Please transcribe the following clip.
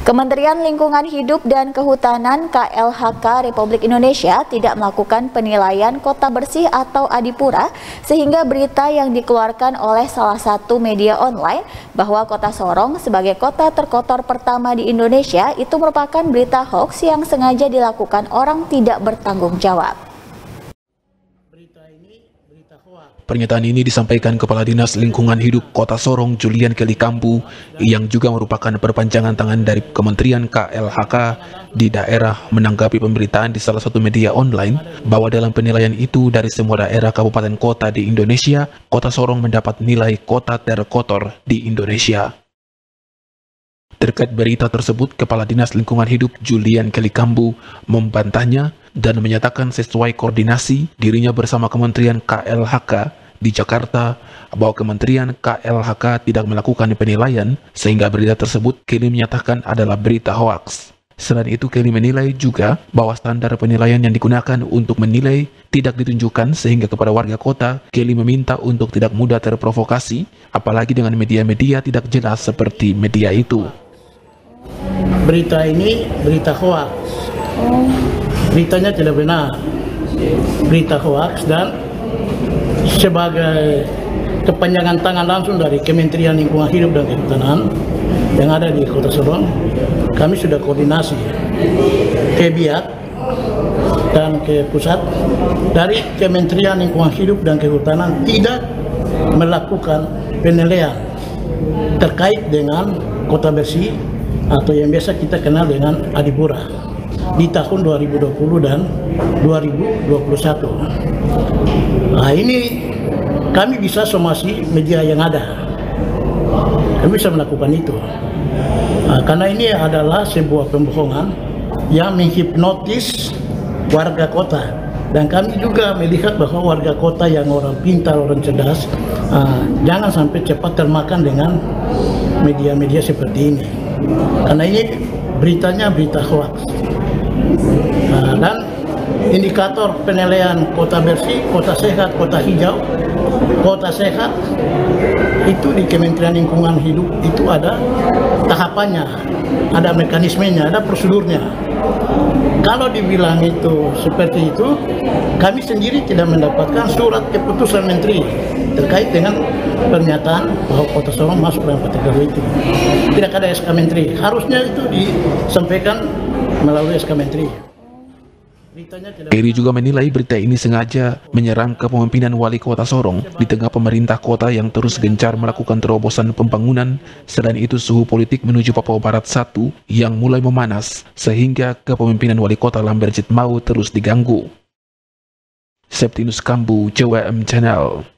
Kementerian Lingkungan Hidup dan Kehutanan KLHK Republik Indonesia tidak melakukan penilaian kota bersih atau Adipura, sehingga berita yang dikeluarkan oleh salah satu media online bahwa kota Sorong sebagai kota terkotor pertama di Indonesia itu merupakan berita hoax yang sengaja dilakukan orang tidak bertanggung jawab. Pernyataan ini disampaikan Kepala Dinas Lingkungan Hidup Kota Sorong, Julian Kelly Kampu, yang juga merupakan perpanjangan tangan dari Kementerian KLHK di daerah, menanggapi pemberitaan di salah satu media online bahwa dalam penilaian itu dari semua daerah kabupaten kota di Indonesia, Kota Sorong mendapat nilai kota terkotor di Indonesia. Terkait berita tersebut, Kepala Dinas Lingkungan Hidup Julian Kelly Kampu membantahnya dan menyatakan sesuai koordinasi dirinya bersama Kementerian KLHK di Jakarta bahwa Kementerian KLHK tidak melakukan penilaian, sehingga berita tersebut Kelly menyatakan adalah berita hoaks. Selain itu, Kelly menilai juga bahwa standar penilaian yang digunakan untuk menilai tidak ditunjukkan, sehingga kepada warga kota, Kelly meminta untuk tidak mudah terprovokasi, apalagi dengan media-media tidak jelas seperti media itu. Berita ini berita hoaks. Beritanya tidak benar, berita hoaks, dan sebagai kepanjangan tangan langsung dari Kementerian Lingkungan Hidup dan Kehutanan yang ada di Kota Sorong, kami sudah koordinasi ke Biak dan ke pusat. Dari Kementerian Lingkungan Hidup dan Kehutanan tidak melakukan penilaian terkait dengan kota bersih atau yang biasa kita kenal dengan Adipura di tahun 2020 dan 2021. Nah, ini kami bisa somasi media yang ada. Kami bisa melakukan itu. Nah, karena ini adalah sebuah pembohongan yang menghipnotis warga kota. Dan kami juga melihat bahwa warga kota yang orang pintar, orang cerdas, jangan sampai cepat termakan dengan media-media seperti ini. Karena ini beritanya berita hoaks. Dan indikator penilaian kota bersih, kota sehat, kota hijau, kota sehat itu di Kementerian Lingkungan Hidup itu ada tahapannya, ada mekanismenya, ada prosedurnya. Kalau dibilang itu seperti itu, kami sendiri tidak mendapatkan surat keputusan menteri terkait dengan pernyataan bahwa Kota Sorong masuk dalam kategori itu. Tidak ada SK menteri, harusnya itu disampaikan melalui SK menteri. Kelly juga menilai berita ini sengaja menyerang kepemimpinan Wali Kota Sorong di tengah pemerintah kota yang terus gencar melakukan terobosan pembangunan. Selain itu, suhu politik menuju Papua Barat 1 yang mulai memanas, sehingga kepemimpinan Wali Kota Lambertjit Mau terus diganggu. Septinus Kambu, JWM Channel.